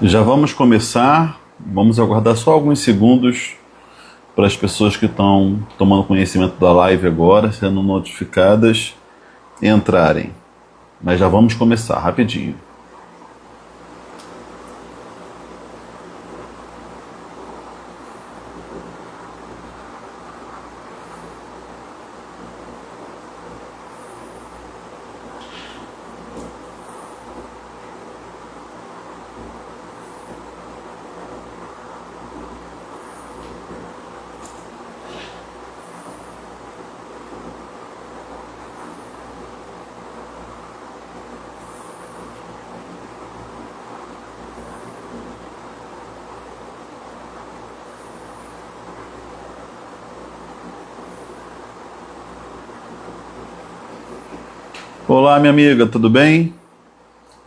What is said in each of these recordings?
Já vamos começar. Vamos aguardar só alguns segundos para as pessoas que estão tomando conhecimento da live agora, sendo notificadas, entrarem. Mas já vamos começar rapidinho. Olá, minha amiga, tudo bem?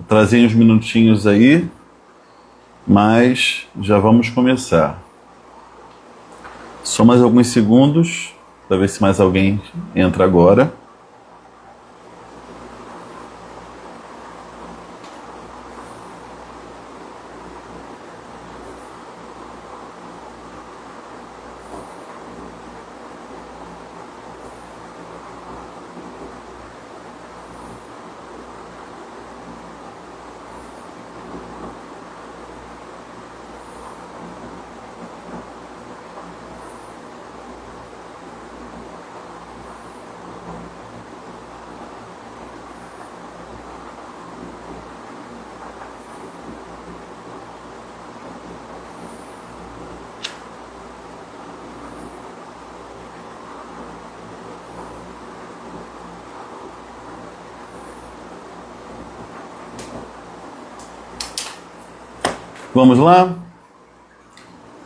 Trazei uns minutinhos aí, mas já vamos começar. Só mais alguns segundos para ver se mais alguém entra agora. Vamos lá?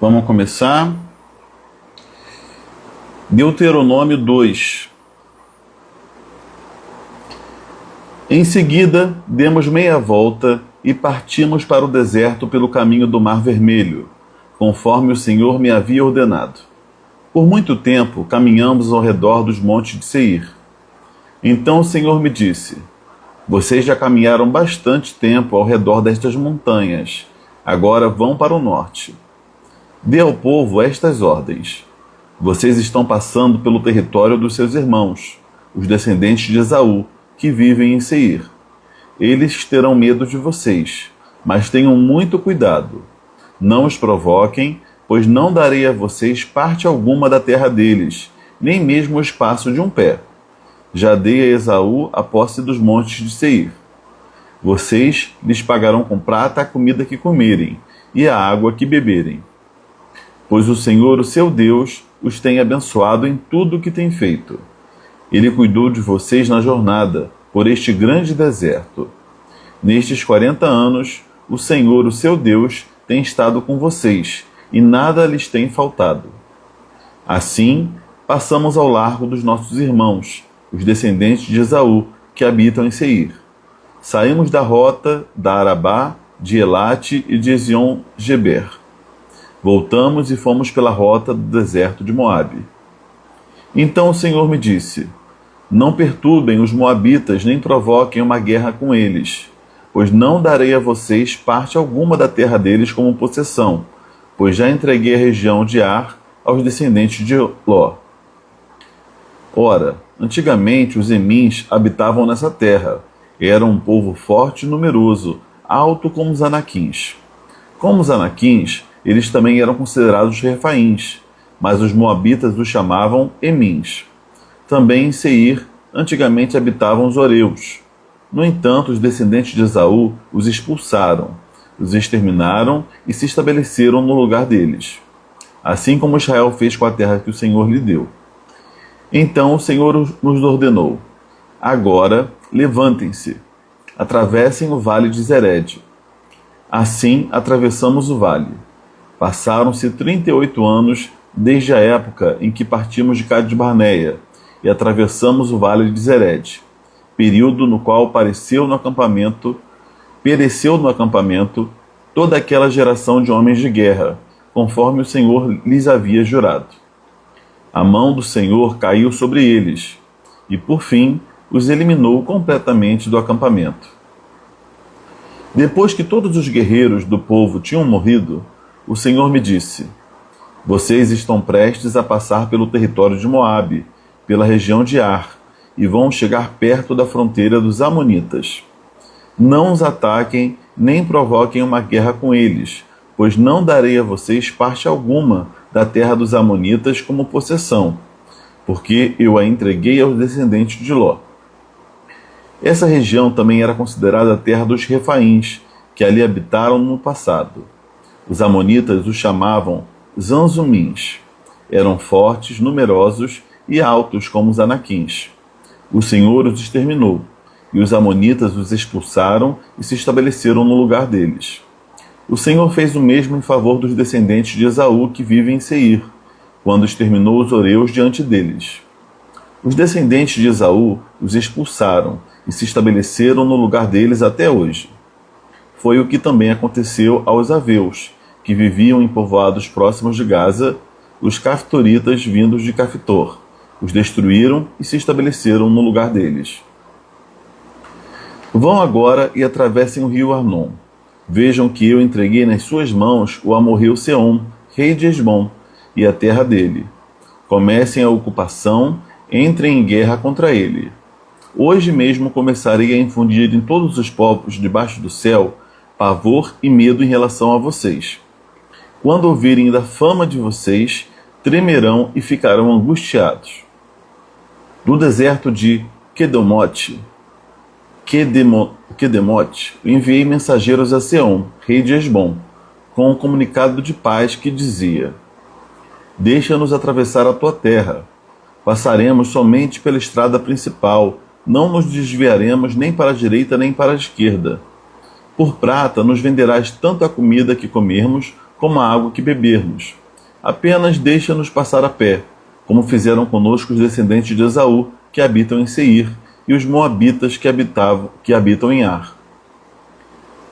Vamos começar. Deuteronômio 2. Em seguida, demos meia volta e partimos para o deserto pelo caminho do Mar Vermelho, conforme o Senhor me havia ordenado. Por muito tempo caminhamos ao redor dos montes de Seir. Então o Senhor me disse: Vocês já caminharam bastante tempo ao redor destas montanhas. Agora vão para o norte. Dê ao povo estas ordens. Vocês estão passando pelo território dos seus irmãos, os descendentes de Esaú, que vivem em Seir. Eles terão medo de vocês, mas tenham muito cuidado. Não os provoquem, pois não darei a vocês parte alguma da terra deles, nem mesmo o espaço de um pé. Já dei a Esaú a posse dos montes de Seir. Vocês lhes pagarão com prata a comida que comerem e a água que beberem. Pois o Senhor, o seu Deus, os tem abençoado em tudo o que tem feito. Ele cuidou de vocês na jornada por este grande deserto. Nestes 40 anos, o Senhor, o seu Deus, tem estado com vocês e nada lhes tem faltado. Assim, passamos ao largo dos nossos irmãos, os descendentes de Esaú, que habitam em Seir. Saímos da rota da Arabá, de Elate e de Ezion-Geber. Voltamos e fomos pela rota do deserto de Moabe. Então o Senhor me disse: Não perturbem os moabitas nem provoquem uma guerra com eles, pois não darei a vocês parte alguma da terra deles como possessão, pois já entreguei a região de Ar aos descendentes de Ló. Ora, antigamente os Emins habitavam nessa terra. Eram um povo forte e numeroso, alto como os anaquins. Como os anaquins, eles também eram considerados refaíns, mas os moabitas os chamavam Emins. Também em Seir, antigamente habitavam os Oreus. No entanto, os descendentes de Esaú os expulsaram, os exterminaram e se estabeleceram no lugar deles, assim como Israel fez com a terra que o Senhor lhe deu. Então o Senhor nos ordenou: Agora, levantem-se, atravessem o vale de Zered. Assim, atravessamos o vale. Passaram-se 38 anos desde a época em que partimos de Cades-Barneia e atravessamos o vale de Zered, período no qual pereceu no acampamento toda aquela geração de homens de guerra, conforme o Senhor lhes havia jurado. A mão do Senhor caiu sobre eles, e por fim os eliminou completamente do acampamento. Depois que todos os guerreiros do povo tinham morrido, o Senhor me disse: vocês estão prestes a passar pelo território de Moabe, pela região de Ar, e vão chegar perto da fronteira dos Amonitas. Não os ataquem, nem provoquem uma guerra com eles, pois não darei a vocês parte alguma da terra dos Amonitas como possessão, porque eu a entreguei aos descendentes de Ló. Essa região também era considerada a terra dos Refaíns, que ali habitaram no passado. Os Amonitas os chamavam Zanzumins. Eram fortes, numerosos e altos como os Anaquins. O Senhor os exterminou, e os Amonitas os expulsaram e se estabeleceram no lugar deles. O Senhor fez o mesmo em favor dos descendentes de Esaú que vivem em Seir, quando exterminou os Horeus diante deles. Os descendentes de Esaú os expulsaram e se estabeleceram no lugar deles até hoje. Foi o que também aconteceu aos Aveus, que viviam em povoados próximos de Gaza, os Caftoritas vindos de Cafitor. Os destruíram e se estabeleceram no lugar deles. Vão agora e atravessem o rio Arnon. Vejam que eu entreguei nas suas mãos o amorreu Seom, rei de Hesbom, e a terra dele. Comecem a ocupação, entrem em guerra contra ele. Hoje mesmo começarei a infundir em todos os povos debaixo do céu pavor e medo em relação a vocês. Quando ouvirem da fama de vocês, tremerão e ficarão angustiados. Do deserto de Kedemote, enviei mensageiros a Seom, rei de Hesbom, com um comunicado de paz que dizia: deixa-nos atravessar a tua terra. Passaremos somente pela estrada principal, não nos desviaremos nem para a direita nem para a esquerda. Por prata nos venderás tanto a comida que comermos, como a água que bebermos. Apenas deixa-nos passar a pé, como fizeram conosco os descendentes de Esaú, que habitam em Seir, e os moabitas que habitam em Ar.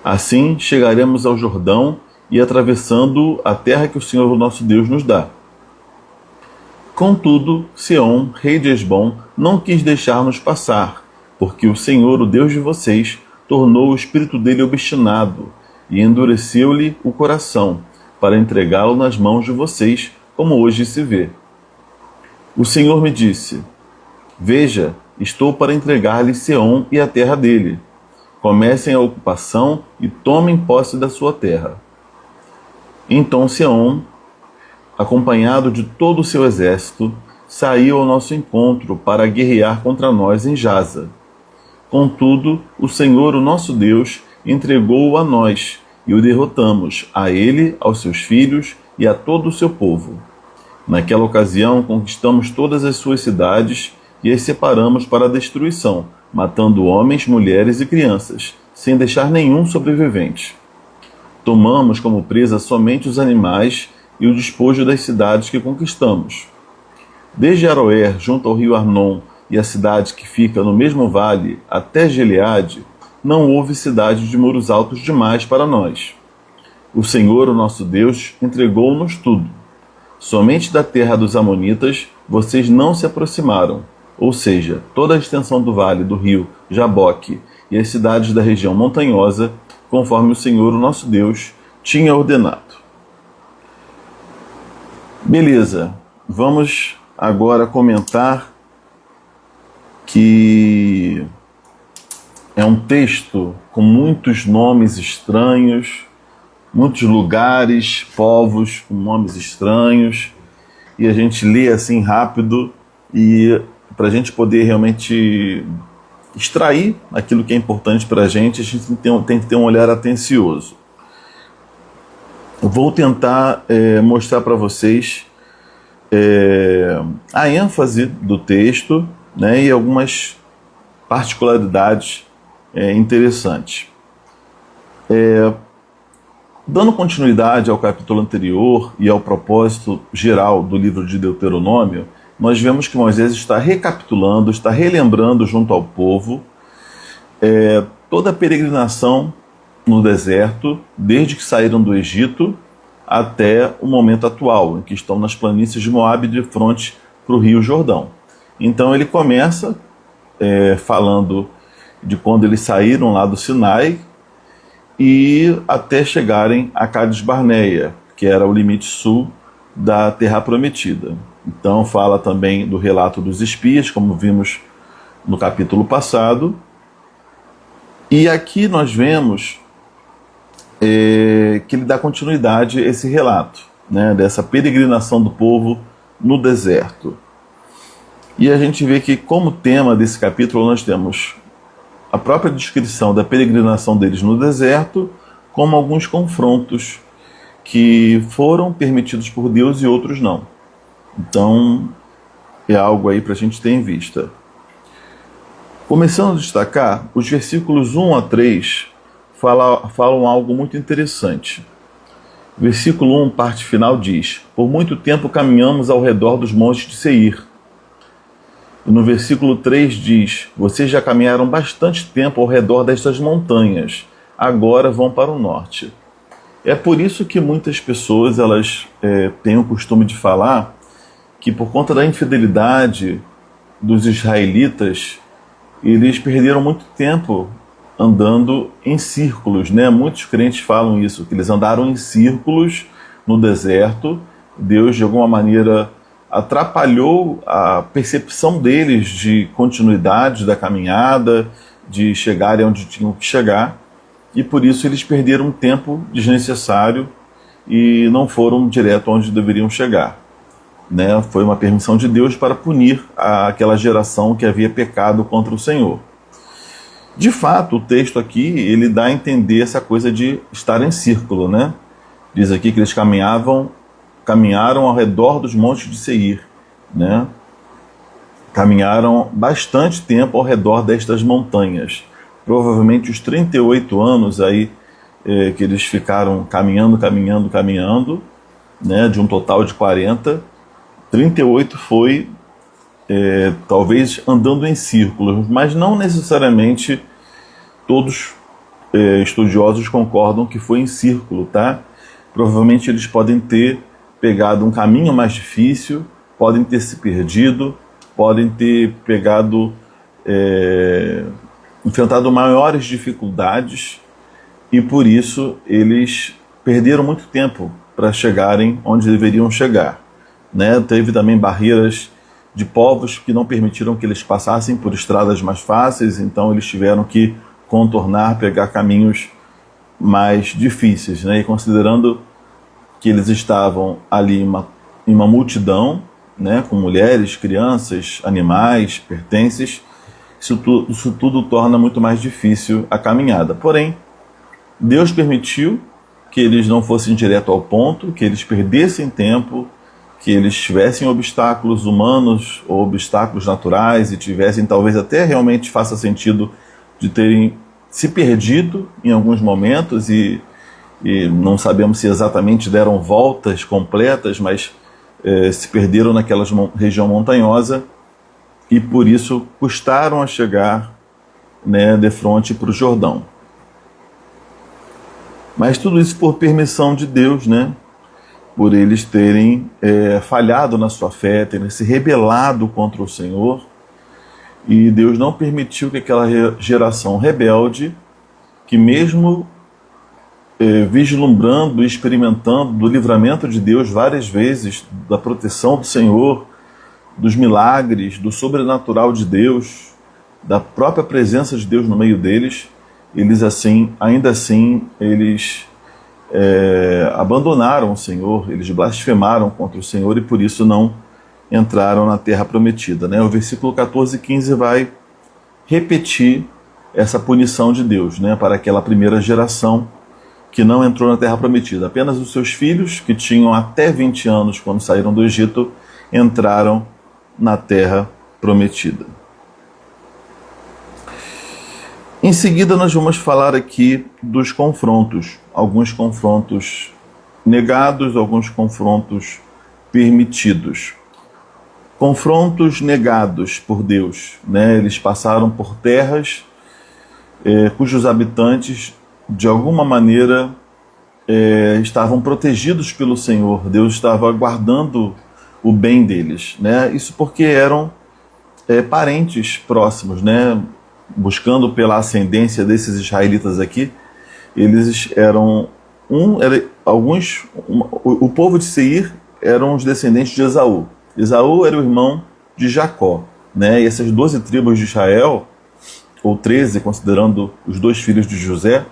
Assim chegaremos ao Jordão e atravessando a terra que o Senhor nosso Deus nos dá. Contudo, Seom, rei de Hesbom, não quis deixar-nos passar, porque o Senhor, o Deus de vocês, tornou o espírito dele obstinado e endureceu-lhe o coração, para entregá-lo nas mãos de vocês, como hoje se vê. O Senhor me disse: veja, estou para entregar-lhe Seom e a terra dele. Comecem a ocupação e tomem posse da sua terra. Então Seom, acompanhado de todo o seu exército, saiu ao nosso encontro para guerrear contra nós em Jaza. Contudo, o Senhor, o nosso Deus, entregou-o a nós, e o derrotamos, a ele, aos seus filhos e a todo o seu povo. Naquela ocasião, conquistamos todas as suas cidades e as separamos para a destruição, matando homens, mulheres e crianças, sem deixar nenhum sobrevivente. Tomamos como presa somente os animais e o despojo das cidades que conquistamos. Desde Aroer, junto ao rio Arnon, e a cidade que fica no mesmo vale, até Gileade, não houve cidade de muros altos demais para nós. O Senhor, o nosso Deus, entregou-nos tudo. Somente da terra dos Amonitas vocês não se aproximaram, ou seja, toda a extensão do vale do rio Jaboque e as cidades da região montanhosa, conforme o Senhor, o nosso Deus, tinha ordenado. Beleza, vamos agora comentar que é um texto com muitos nomes estranhos, muitos lugares, povos com nomes estranhos, e a gente lê assim rápido, e para a gente poder realmente extrair aquilo que é importante para a gente tem que ter um olhar atencioso. Eu vou tentar mostrar para vocês a ênfase do texto, né, e algumas particularidades interessantes. Dando continuidade ao capítulo anterior e ao propósito geral do livro de Deuteronômio, nós vemos que Moisés está recapitulando, está relembrando junto ao povo toda a peregrinação no deserto, desde que saíram do Egito até o momento atual, em que estão nas planícies de Moabe de frente para o rio Jordão. Então ele começa falando de quando eles saíram lá do Sinai, e até chegarem a Cades Barneia, que era o limite sul da Terra Prometida. Então fala também do relato dos espias, como vimos no capítulo passado. E aqui nós vemos que ele dá continuidade a esse relato, né, dessa peregrinação do povo no deserto. E a gente vê que como tema desse capítulo nós temos a própria descrição da peregrinação deles no deserto, como alguns confrontos que foram permitidos por Deus e outros não. Então é algo aí para a gente ter em vista. Começando a destacar, os versículos 1 a 3 falam algo muito interessante. Versículo 1, parte final, diz: por muito tempo caminhamos ao redor dos montes de Seir. E no versículo 3 diz: vocês já caminharam bastante tempo ao redor destas montanhas, agora vão para o norte. É por isso que muitas pessoas têm o costume de falar que, por conta da infidelidade dos israelitas, eles perderam muito tempo andando em círculos, né? Muitos crentes falam isso, que eles andaram em círculos no deserto. Deus, de alguma maneira, atrapalhou a percepção deles de continuidade da caminhada, de chegarem onde tinham que chegar, e por isso eles perderam um tempo desnecessário e não foram direto onde deveriam chegar. Né? Foi uma permissão de Deus para punir aquela geração que havia pecado contra o Senhor. De fato, o texto aqui ele dá a entender essa coisa de estar em círculo, né? Diz aqui que eles caminharam ao redor dos montes de Seir, né? Caminharam bastante tempo ao redor destas montanhas. Provavelmente os 38 anos aí que eles ficaram caminhando, né? De um total de 40, 38 foi talvez andando em círculos, mas não necessariamente todos estudiosos concordam que foi em círculo, tá? Provavelmente eles podem ter pegado um caminho mais difícil, podem ter se perdido, podem ter enfrentado maiores dificuldades, e por isso eles perderam muito tempo para chegarem onde deveriam chegar. Né? Teve também barreiras de povos que não permitiram que eles passassem por estradas mais fáceis, então eles tiveram que contornar, pegar caminhos mais difíceis, né? E considerando que eles estavam ali em uma multidão, né? Com mulheres, crianças, animais, pertences, isso tudo torna muito mais difícil a caminhada. Porém, Deus permitiu que eles não fossem direto ao ponto, que eles perdessem tempo, que eles tivessem obstáculos humanos ou obstáculos naturais, e tivessem, talvez até realmente faça sentido, de terem se perdido em alguns momentos, e não sabemos se exatamente deram voltas completas, mas se perderam naquela região montanhosa, e por isso custaram a chegar, né, de frente para o Jordão. Mas tudo isso por permissão de Deus, né? Por eles terem falhado na sua fé, terem se rebelado contra o Senhor, e Deus não permitiu que aquela geração rebelde, que mesmo vislumbrando e experimentando do livramento de Deus várias vezes, da proteção do Senhor, dos milagres, do sobrenatural de Deus, da própria presença de Deus no meio deles, ainda assim, eles abandonaram o Senhor, eles blasfemaram contra o Senhor, e por isso não entraram na terra prometida, né? O versículo 14 e 15 vai repetir essa punição de Deus, né, para aquela primeira geração que não entrou na terra prometida. Apenas os seus filhos, que tinham até 20 anos quando saíram do Egito, entraram na terra prometida. Em seguida, nós vamos falar aqui dos confrontos. Alguns confrontos negados, alguns confrontos permitidos. Confrontos negados por Deus, né? Eles passaram por terras cujos habitantes, de alguma maneira, estavam protegidos pelo Senhor. Deus estava guardando o bem deles, né? Isso porque eram parentes próximos, né? Buscando pela ascendência desses israelitas aqui, eles eram o povo de Seir eram os descendentes de Esaú. Esaú era o irmão de Jacó, né? E essas 12 tribos de Israel, ou 13, considerando os 2 filhos de José,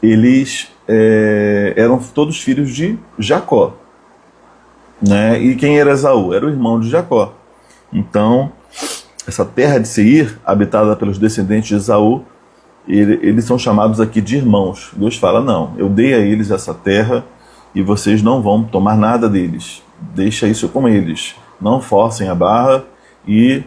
eles eram todos filhos de Jacó, né? E quem era Esaú? Era o irmão de Jacó. Então, essa terra de Seir, habitada pelos descendentes de Esaú, eles são chamados aqui de irmãos. Deus fala, não, eu dei a eles essa terra e vocês não vão tomar nada deles. Deixa isso com eles. Não forcem a barra e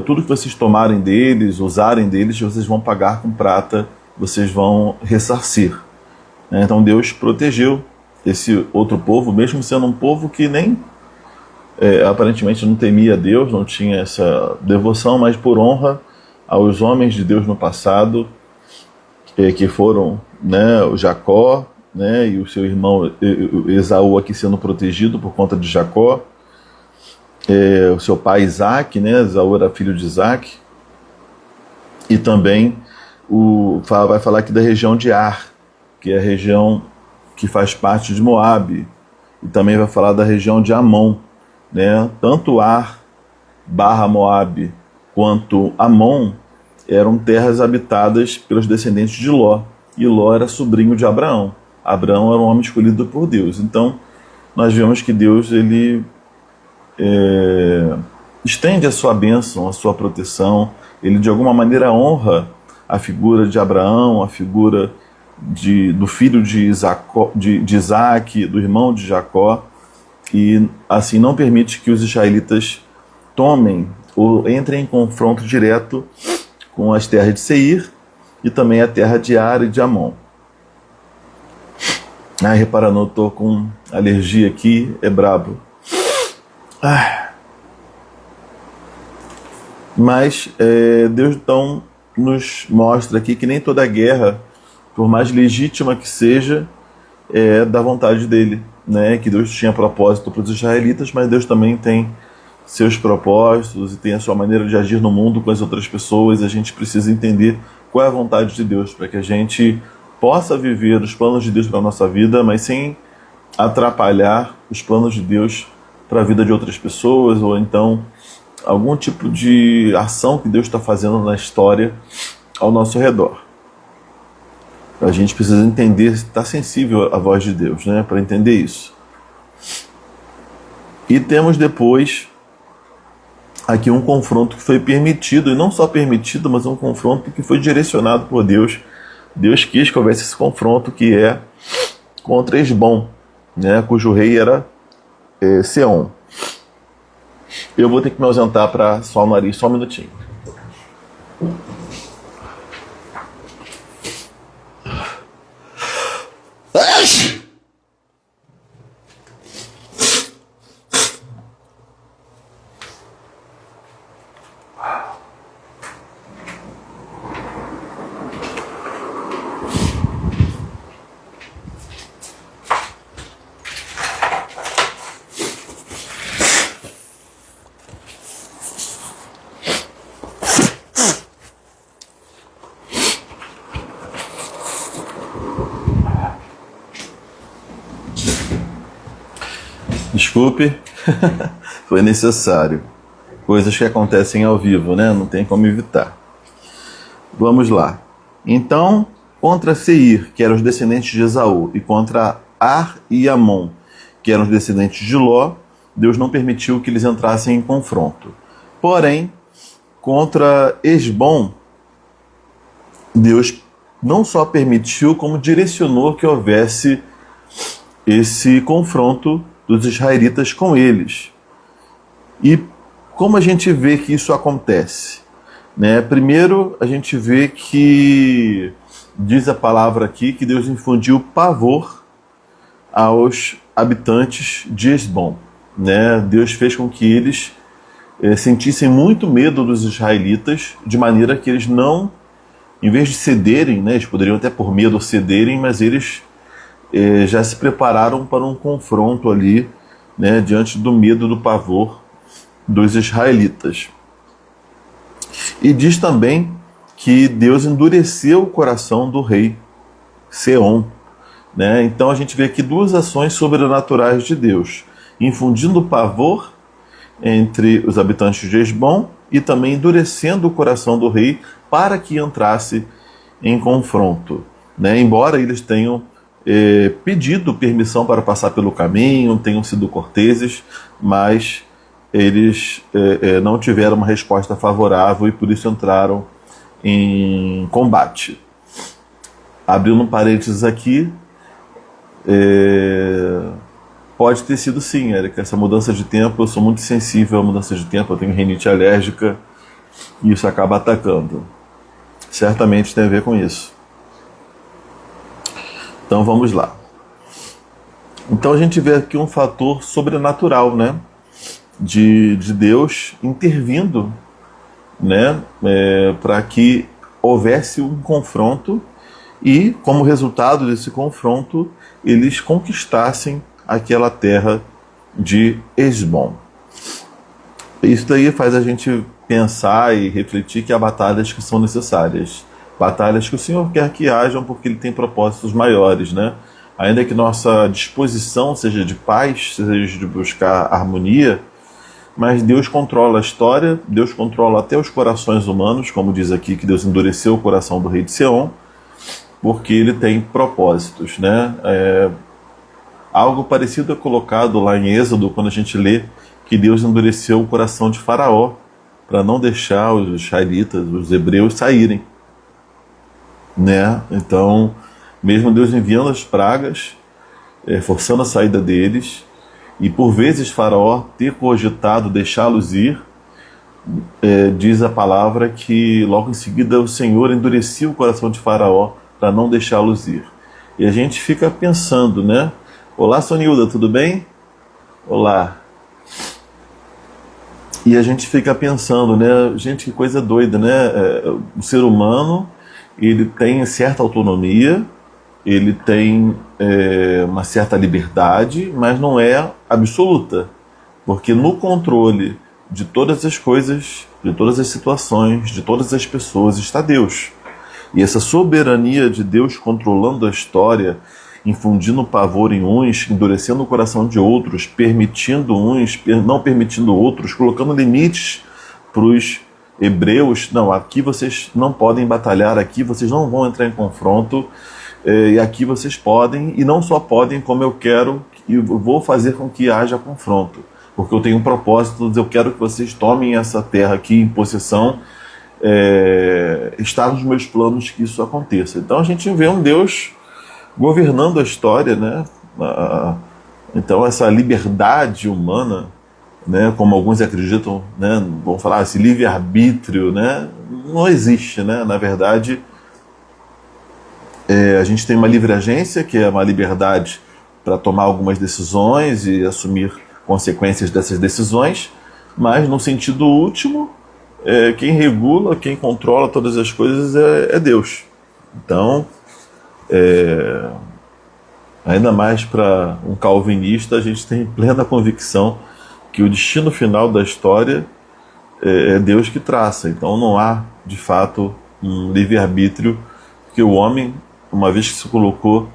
tudo que vocês tomarem deles, usarem deles, vocês vão pagar com prata, vocês vão ressarcir. Então Deus protegeu esse outro povo, mesmo sendo um povo que nem aparentemente não temia Deus, não tinha essa devoção, mas por honra aos homens de Deus no passado, que foram, né, o Jacó, né, e o seu irmão Esaú aqui sendo protegido por conta de Jacó, o seu pai Isaac, né, Esaú era filho de Isaac, e também vai falar aqui da região de Ar, que é a região que faz parte de Moabe, e também vai falar da região de Amon, né? Tanto Ar / Moabe quanto Amon eram terras habitadas pelos descendentes de Ló, e Ló era sobrinho de Abraão. Abraão era um homem escolhido por Deus. Então nós vemos que Deus ele estende a sua bênção, a sua proteção, ele de alguma maneira honra a figura de Abraão, a figura do filho de Isaac, do irmão de Jacó, e assim não permite que os israelitas tomem ou entrem em confronto direto com as terras de Seir e também a terra de Ar e de Amon. Reparando, eu estou com alergia aqui, é brabo. Mas Deus então nos mostra aqui que nem toda guerra, por mais legítima que seja, é da vontade dele, né? Que Deus tinha propósito para os israelitas, mas Deus também tem seus propósitos e tem a sua maneira de agir no mundo com as outras pessoas. A gente precisa entender qual é a vontade de Deus para que a gente possa viver os planos de Deus para a nossa vida, mas sem atrapalhar os planos de Deus para a vida de outras pessoas, ou então algum tipo de ação que Deus está fazendo na história ao nosso redor. A gente precisa entender, estar sensível à voz de Deus, né, para entender isso. E temos depois aqui um confronto que foi permitido, e não só permitido, mas um confronto que foi direcionado por Deus. Deus quis que houvesse esse confronto, que é contra Esbom, né, cujo rei era Seom. Eu vou ter que me ausentar para suar o nariz, só um minutinho. Desculpe, foi necessário. Coisas que acontecem ao vivo, né? Não tem como evitar. Vamos lá. Então, contra Seir, que eram os descendentes de Esaú, e contra Ar e Amon, que eram os descendentes de Ló, Deus não permitiu que eles entrassem em confronto. Porém, contra Esbom, Deus não só permitiu, como direcionou que houvesse esse confronto dos israelitas com eles. E como a gente vê que isso acontece? Né? Primeiro, a gente vê que, diz a palavra aqui, que Deus infundiu pavor aos habitantes de Esbom. Né? Deus fez com que eles sentissem muito medo dos israelitas, de maneira que eles não, em vez de cederem, né, eles poderiam até por medo cederem, mas eles já se prepararam para um confronto ali, né, diante do medo, do pavor dos israelitas. E diz também que Deus endureceu o coração do rei Seom, né? Então a gente vê aqui duas ações sobrenaturais de Deus, infundindo pavor entre os habitantes de Hesbom e também endurecendo o coração do rei para que entrasse em confronto, né? Embora eles tenham pedido permissão para passar pelo caminho, tenham sido corteses, mas eles não tiveram uma resposta favorável e por isso entraram em combate. Abrindo um parênteses aqui, pode ter sido sim, Érica, essa mudança de tempo. Eu sou muito sensível à mudança de tempo, eu tenho rinite alérgica e isso acaba atacando. Certamente tem a ver com isso. Então vamos lá. Então a gente vê aqui um fator sobrenatural, né? De Deus intervindo, né? Para que houvesse um confronto e, como resultado desse confronto, eles conquistassem aquela terra de Hesbom. Isso daí faz a gente pensar e refletir que há batalhas que são necessárias. Batalhas que o Senhor quer que hajam porque Ele tem propósitos maiores, né? Ainda que nossa disposição seja de paz, seja de buscar harmonia, mas Deus controla a história, Deus controla até os corações humanos, como diz aqui que Deus endureceu o coração do rei de Seom, porque Ele tem propósitos, né? Algo parecido é colocado lá em Êxodo, quando a gente lê que Deus endureceu o coração de Faraó para não deixar os israelitas, os hebreus saírem, né? Então, mesmo Deus enviando as pragas, forçando a saída deles, e por vezes Faraó ter cogitado deixá-los ir, diz a palavra que logo em seguida o Senhor endurecia o coração de Faraó para não deixá-los ir. E a gente fica pensando, né? Olá, Sonilda, tudo bem? Olá. E a gente fica pensando, né? Gente, que coisa doida, né? O ser humano, ele tem certa autonomia, ele tem uma certa liberdade, mas não é absoluta, porque no controle de todas as coisas, de todas as situações, de todas as pessoas está Deus. E essa soberania de Deus controlando a história, infundindo pavor em uns, endurecendo o coração de outros, permitindo uns, não permitindo outros, colocando limites para os hebreus. Não, aqui vocês não podem batalhar, aqui vocês não vão entrar em confronto, e aqui vocês podem, e não só podem, como eu quero, e vou fazer com que haja confronto, porque eu tenho um propósito, eu quero que vocês tomem essa terra aqui em possessão, está nos meus planos que isso aconteça. Então a gente vê um Deus governando a história, né? Então essa liberdade humana, né, como alguns acreditam, né, vão falar esse livre-arbítrio, né, não existe, né? Na verdade, a gente tem uma livre agência, que é uma liberdade para tomar algumas decisões e assumir consequências dessas decisões, mas no sentido último, quem regula, quem controla todas as coisas é Deus. Então, ainda mais para um calvinista, a gente tem plena convicção que o destino final da história é Deus que traça. Então não há, de fato, um livre-arbítrio, porque o homem, uma vez que se colocou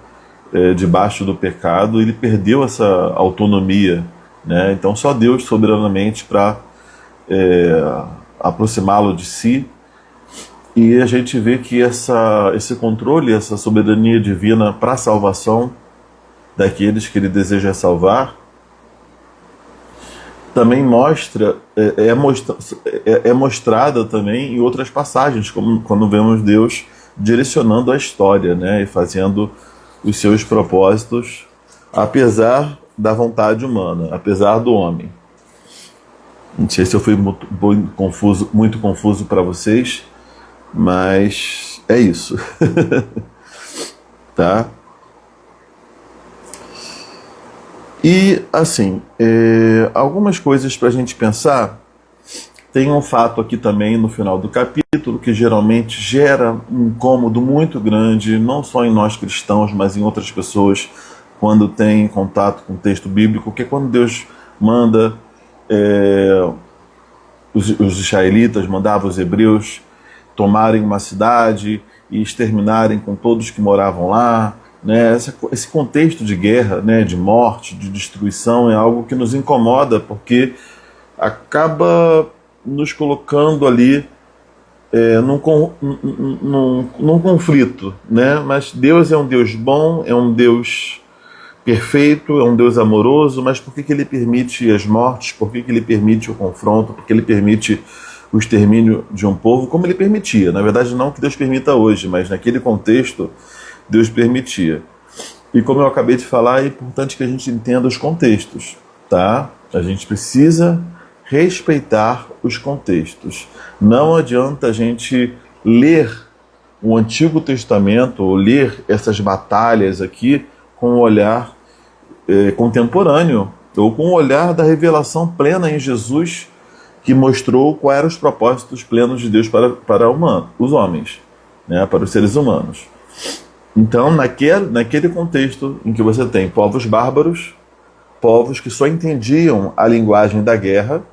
debaixo do pecado, ele perdeu essa autonomia, né? Então só Deus soberanamente para aproximá-lo de si. E a gente vê que esse controle, essa soberania divina para a salvação daqueles que Ele deseja salvar, também é mostrada também em outras passagens, como quando vemos Deus direcionando a história, né, e fazendo os seus propósitos, apesar da vontade humana, apesar do homem. Não sei se eu fui muito confuso para vocês, mas é isso. Tá? E, assim, algumas coisas para a gente pensar. Tem um fato aqui também no final do capítulo que geralmente gera um incômodo muito grande, não só em nós cristãos, mas em outras pessoas, quando tem contato com o texto bíblico, que é quando Deus manda os israelitas, mandava os hebreus tomarem uma cidade e exterminarem com todos que moravam lá, né? Esse contexto de guerra, né, de morte, de destruição, é algo que nos incomoda, porque acaba nos colocando ali num conflito, né? Mas Deus é um Deus bom, é um Deus perfeito, é um Deus amoroso, mas por que Ele permite as mortes? Por que Ele permite o confronto? Por que Ele permite o extermínio de um povo? Como Ele permitia. Na verdade, não que Deus permita hoje, mas naquele contexto, Deus permitia. E como eu acabei de falar, é importante que a gente entenda os contextos, tá? A gente precisa respeitar os contextos. Não adianta a gente ler o Antigo Testamento ou ler essas batalhas aqui com um olhar contemporâneo ou com o olhar da revelação plena em Jesus, que mostrou quais eram os propósitos plenos de Deus para os homens, né, para os seres humanos. Então, naquele contexto em que você tem povos bárbaros, povos que só entendiam a linguagem da guerra,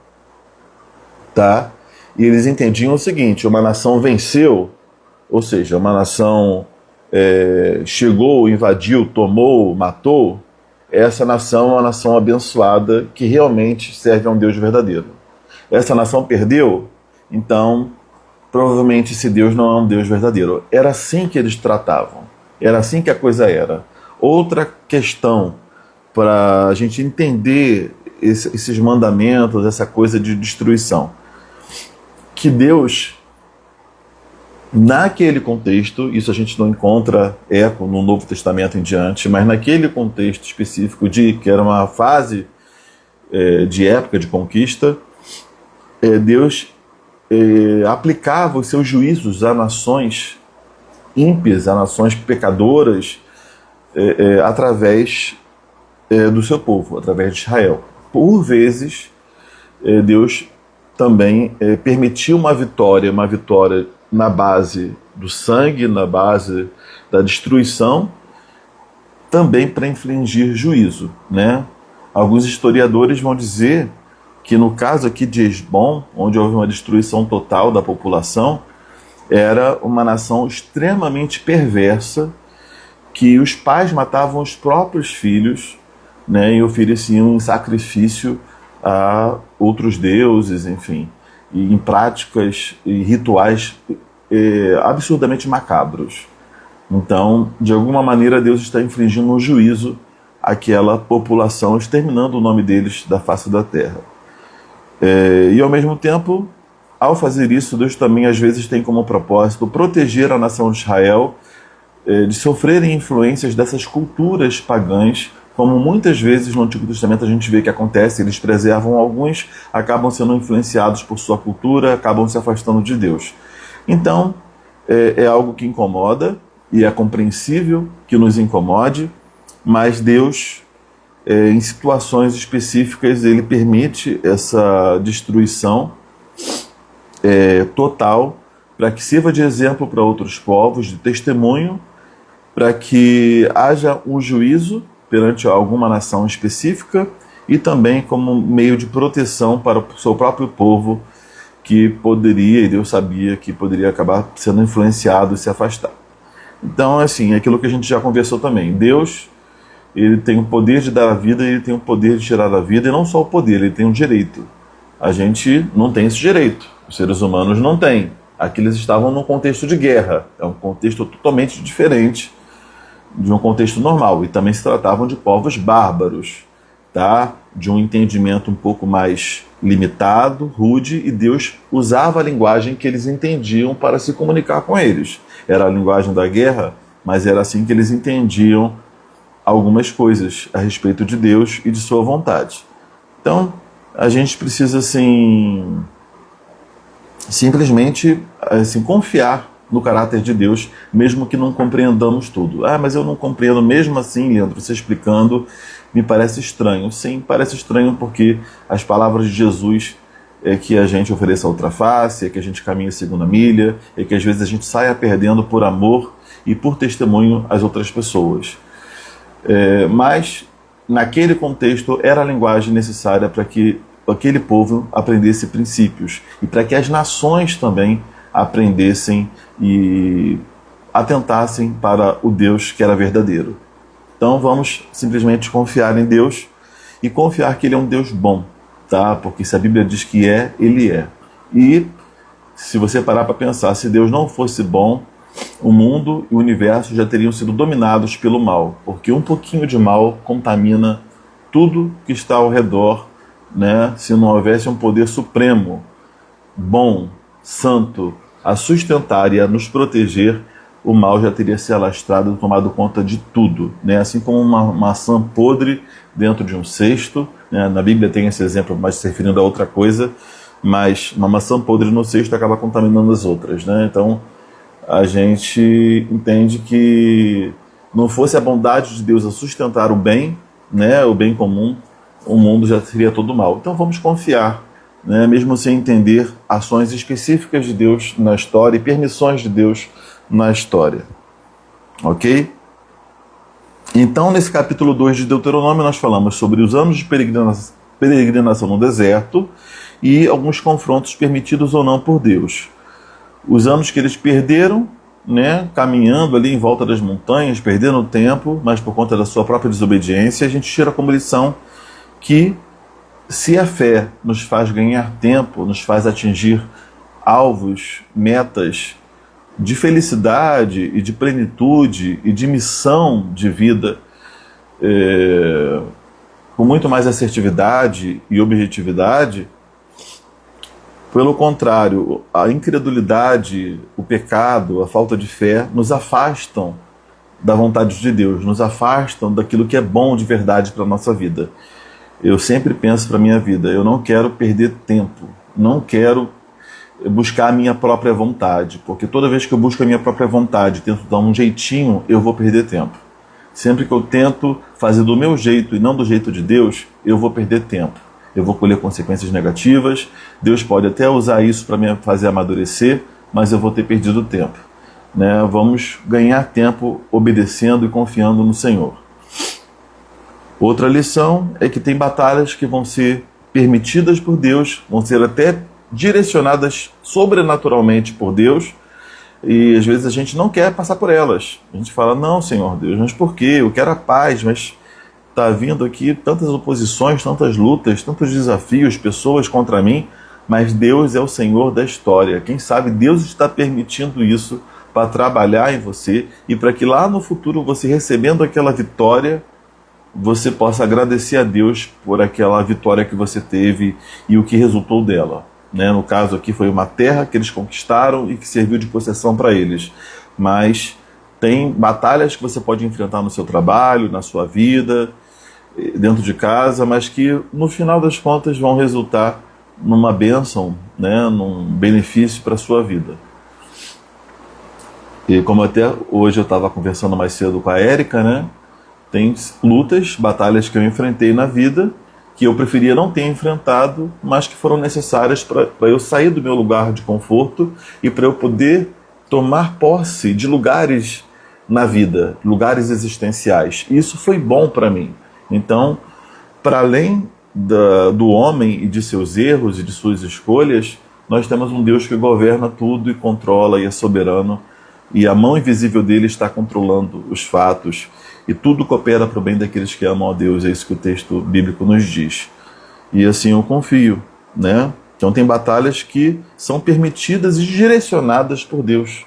tá? E eles entendiam o seguinte: uma nação venceu, ou seja, uma nação chegou, invadiu, tomou, matou, essa nação é uma nação abençoada que realmente serve a um Deus verdadeiro. Essa nação perdeu, então provavelmente esse Deus não é um Deus verdadeiro. Era assim que eles tratavam, era assim que a coisa era. Outra questão para a gente entender esses mandamentos, essa coisa de destruição, que Deus, naquele contexto, isso a gente não encontra eco no Novo Testamento em diante, mas naquele contexto específico que era uma fase de época de conquista, Deus aplicava os seus juízos a nações ímpias, a nações pecadoras, através do seu povo, através de Israel. Por vezes, Deus também permitiu uma vitória na base do sangue, na base da destruição, também para infligir juízo, né? Alguns historiadores vão dizer que no caso aqui de Esbom, onde houve uma destruição total da população, era uma nação extremamente perversa, que os pais matavam os próprios filhos, né, e ofereciam em sacrifício a outros deuses, enfim, e em práticas e rituais absurdamente macabros. Então, de alguma maneira, Deus está infligindo um juízo àquela população, exterminando o nome deles da face da terra. E ao mesmo tempo, ao fazer isso, Deus também às vezes tem como propósito proteger a nação de Israel de sofrerem influências dessas culturas pagãs, como muitas vezes no Antigo Testamento a gente vê que acontece. Eles preservam alguns, acabam sendo influenciados por sua cultura, acabam se afastando de Deus. Então, é algo que incomoda, e é compreensível que nos incomode, mas Deus, em situações específicas, Ele permite essa destruição total, para que sirva de exemplo para outros povos, de testemunho, para que haja um juízo perante alguma nação específica e também como meio de proteção para o seu próprio povo, que poderia, e Deus sabia que poderia acabar sendo influenciado e se afastar. Então, assim, é aquilo que a gente já conversou também. Deus, Ele tem o poder de dar a vida, Ele tem o poder de tirar a vida, e não só o poder, Ele tem um direito. A gente não tem esse direito, os seres humanos não têm. Aqui eles estavam num contexto de guerra, é um contexto totalmente diferente de um contexto normal, e também se tratavam de povos bárbaros, tá? De um entendimento um pouco mais limitado, rude, e Deus usava a linguagem que eles entendiam para se comunicar com eles. Era a linguagem da guerra, mas era assim que eles entendiam algumas coisas a respeito de Deus e de sua vontade. Então, a gente precisa, assim, simplesmente confiar no caráter de Deus, mesmo que não compreendamos tudo. Ah, mas eu não compreendo mesmo assim, Leandro, você explicando, me parece estranho. Sim, parece estranho porque as palavras de Jesus é que a gente ofereça a outra face, é que a gente caminhe a segunda milha, é que às vezes a gente saia perdendo por amor e por testemunho às outras pessoas. Mas, naquele contexto, era a linguagem necessária para que aquele povo aprendesse princípios e para que as nações também aprendessem e atentassem para o Deus que era verdadeiro. Então vamos simplesmente confiar em Deus e confiar que Ele é um Deus bom, tá? Porque se a Bíblia diz que é, Ele é. E se você parar para pensar, se Deus não fosse bom, o mundo e o universo já teriam sido dominados pelo mal, porque um pouquinho de mal contamina tudo que está ao redor, né? Se não houvesse um poder supremo, bom, santo, a sustentar e a nos proteger, o mal já teria se alastrado e tomado conta de tudo, né? Assim como uma maçã podre dentro de um cesto, né? Na Bíblia tem esse exemplo, mas se referindo a outra coisa, mas uma maçã podre no cesto acaba contaminando as outras, né? Então a gente entende que não fosse a bondade de Deus a sustentar o bem, né? O bem comum, o mundo já seria todo mal. Então vamos confiar, né? Mesmo sem entender ações específicas de Deus na história e permissões de Deus na história. Ok? Então, nesse capítulo 2 de Deuteronômio, nós falamos sobre os anos de peregrinação no deserto e alguns confrontos permitidos ou não por Deus. Os anos que eles perderam, né, caminhando ali em volta das montanhas, perdendo tempo, mas por conta da sua própria desobediência, a gente tira como lição que se a fé nos faz ganhar tempo, nos faz atingir alvos, metas de felicidade e de plenitude e de missão de vida, com muito mais assertividade e objetividade, pelo contrário, a incredulidade, o pecado, a falta de fé nos afastam da vontade de Deus, nos afastam daquilo que é bom de verdade para a nossa vida. Eu sempre penso para a minha vida, eu não quero perder tempo, não quero buscar a minha própria vontade, porque toda vez que eu busco a minha própria vontade, tento dar um jeitinho, eu vou perder tempo. Sempre que eu tento fazer do meu jeito e não do jeito de Deus, eu vou perder tempo. Eu vou colher consequências negativas, Deus pode até usar isso para me fazer amadurecer, mas eu vou ter perdido tempo, né? Vamos ganhar tempo obedecendo e confiando no Senhor. Outra lição é que tem batalhas que vão ser permitidas por Deus, vão ser até direcionadas sobrenaturalmente por Deus, e às vezes a gente não quer passar por elas. A gente fala, não, Senhor Deus, mas por quê? Eu quero a paz, mas está vindo aqui tantas oposições, tantas lutas, tantos desafios, pessoas contra mim, mas Deus é o Senhor da história. Quem sabe Deus está permitindo isso para trabalhar em você e para que lá no futuro, você recebendo aquela vitória, você possa agradecer a Deus por aquela vitória que você teve e o que resultou dela. Né? No caso aqui foi uma terra que eles conquistaram e que serviu de possessão para eles. Mas tem batalhas que você pode enfrentar no seu trabalho, na sua vida, dentro de casa, mas que no final das contas vão resultar numa bênção, né? Num benefício para a sua vida. E como até hoje eu estava conversando mais cedo com a Érica, né? Tem lutas, batalhas que eu enfrentei na vida que eu preferia não ter enfrentado, mas que foram necessárias para eu sair do meu lugar de conforto e para eu poder tomar posse de lugares na vida, lugares existenciais. E isso foi bom para mim. Então, para além do homem e de seus erros e de suas escolhas, nós temos um Deus que governa tudo e controla e é soberano, e a mão invisível dele está controlando os fatos, e tudo coopera para o bem daqueles que amam a Deus. É isso que o texto bíblico nos diz. E assim eu confio, né? Então tem batalhas que são permitidas e direcionadas por Deus.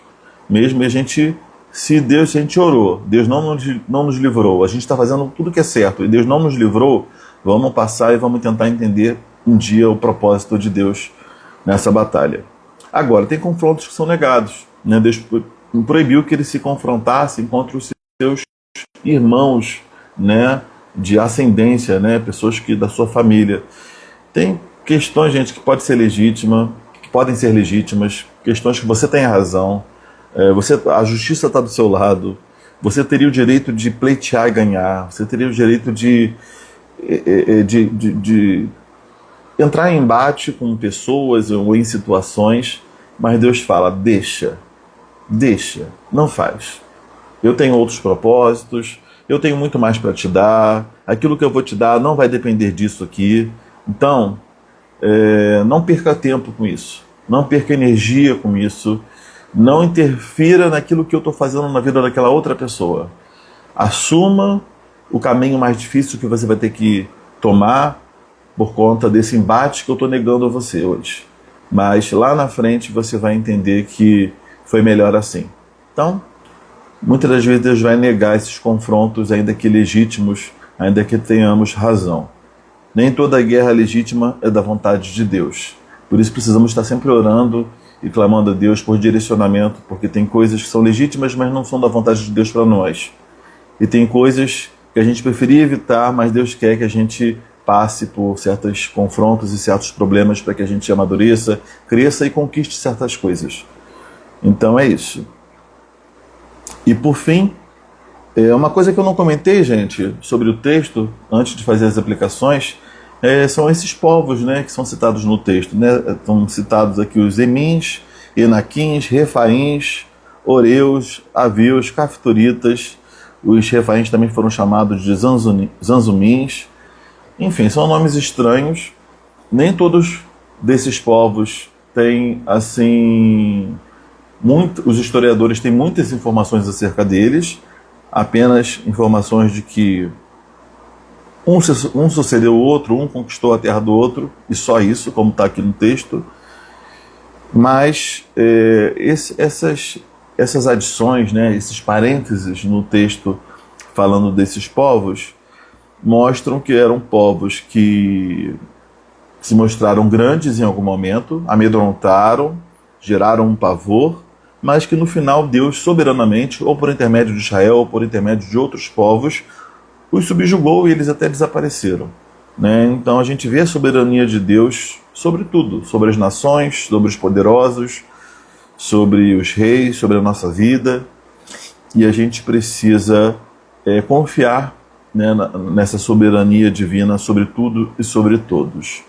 Mesmo a gente, se a gente orou, Deus não nos livrou, a gente está fazendo tudo que é certo e Deus não nos livrou, vamos passar e vamos tentar entender um dia o propósito de Deus nessa batalha. Agora, tem confrontos que são negados, né? Deus proibiu que eles se confrontassem contra os seus irmãos, né, de ascendência, né, pessoas da sua família. Tem questões, gente, que podem ser legítimas, questões que você tem razão, a justiça está do seu lado, você teria o direito de pleitear e ganhar, você teria o direito de entrar em embate com pessoas ou em situações, mas Deus fala, deixa, não faz. Eu tenho outros propósitos, eu tenho muito mais para te dar, aquilo que eu vou te dar não vai depender disso aqui. Então, não perca tempo com isso, não perca energia com isso, Não interfira naquilo que eu estou fazendo na vida daquela outra pessoa. Assuma o caminho mais difícil que você vai ter que tomar por conta desse embate que eu estou negando a você hoje. Mas lá na frente você vai entender que foi melhor assim. Então, muitas das vezes Deus vai negar esses confrontos, ainda que legítimos, ainda que tenhamos razão. Nem toda guerra legítima é da vontade de Deus. Por isso precisamos estar sempre orando e clamando a Deus por direcionamento, porque tem coisas que são legítimas, mas não são da vontade de Deus para nós. E tem coisas que a gente preferia evitar, mas Deus quer que a gente passe por certos confrontos e certos problemas para que a gente amadureça, cresça e conquiste certas coisas. Então é isso. E por fim, uma coisa que eu não comentei, gente, sobre o texto, antes de fazer as aplicações, são esses povos, né, que são citados no texto. Né? Estão citados aqui os Emins, Enaquins, Refaíns, Oreus, Avius, Caftoritas. Os Refaíns também foram chamados de Zanzumins. Enfim, são nomes estranhos. Nem todos desses povos têm, assim, os historiadores têm muitas informações acerca deles, apenas informações de que um sucedeu o outro, um conquistou a terra do outro, e só isso, como está aqui no texto. Mas essas adições, né, esses parênteses no texto falando desses povos, mostram que eram povos que se mostraram grandes em algum momento, amedrontaram, geraram um pavor, mas que no final Deus soberanamente, ou por intermédio de Israel, ou por intermédio de outros povos, os subjugou e eles até desapareceram. Né? Então a gente vê a soberania de Deus sobre tudo, sobre as nações, sobre os poderosos, sobre os reis, sobre a nossa vida, e a gente precisa confiar, né, nessa soberania divina sobre tudo e sobre todos.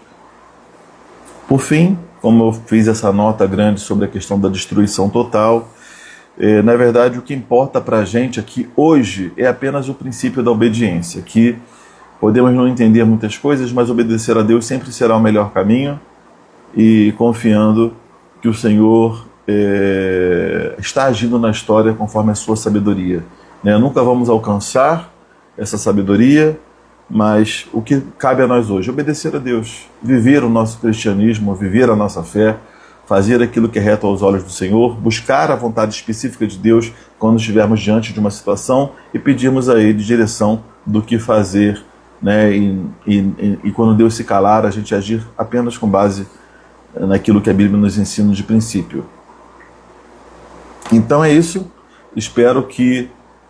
Por fim, como eu fiz essa nota grande sobre a questão da destruição total, na verdade o que importa para a gente aqui hoje é apenas o princípio da obediência, que podemos não entender muitas coisas, mas obedecer a Deus sempre será o melhor caminho, e confiando que o Senhor está agindo na história conforme a sua sabedoria. Né? Nunca vamos alcançar essa sabedoria, mas o que cabe a nós hoje? Obedecer a Deus, viver o nosso cristianismo, viver a nossa fé, fazer aquilo que é reto aos olhos do Senhor, buscar a vontade específica de Deus quando estivermos diante de uma situação e pedirmos a Ele direção do que fazer, né? E quando Deus se calar, a gente agir apenas com base naquilo que a Bíblia nos ensina de princípio. Então é isso, espero que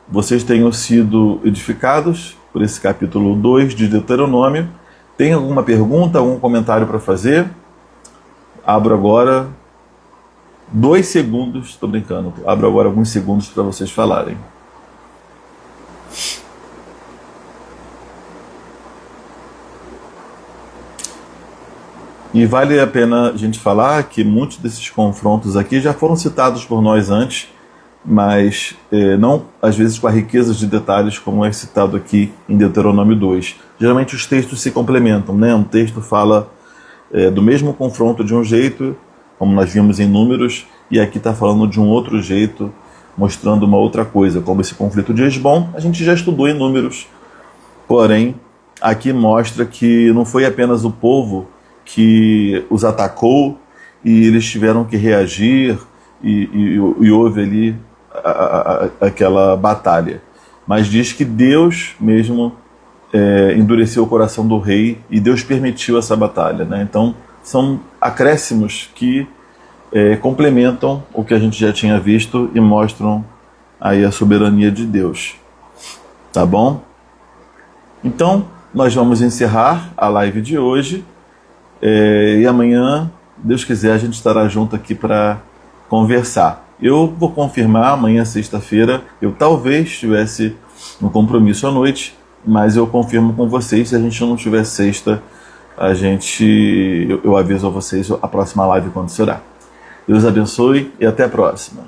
vocês tenham sido edificados por esse capítulo 2 de Deuteronômio. Tem alguma pergunta, algum comentário para fazer? Abro agora 2 segundos, estou brincando, abro agora alguns segundos para vocês falarem. E vale a pena a gente falar que muitos desses confrontos aqui já foram citados por nós antes, mas não, às vezes, com a riqueza de detalhes como é citado aqui em Deuteronômio 2. Geralmente os textos se complementam, né? Um texto fala do mesmo confronto de um jeito, como nós vimos em Números, e aqui está falando de um outro jeito, mostrando uma outra coisa, como esse conflito de Hesbom, a gente já estudou em Números, porém, aqui mostra que não foi apenas o povo que os atacou e eles tiveram que reagir e houve ali aquela batalha, mas diz que Deus mesmo endureceu o coração do rei e Deus permitiu essa batalha, né? Então são acréscimos que complementam o que a gente já tinha visto e mostram aí a soberania de Deus, tá bom? Então nós vamos encerrar a live de hoje, e amanhã, Deus quiser, a gente estará junto aqui para conversar. Eu vou confirmar, amanhã, sexta-feira, eu talvez tivesse um compromisso à noite, mas eu confirmo com vocês, se a gente não tiver sexta, eu aviso a vocês a próxima live quando será. Deus abençoe e até a próxima.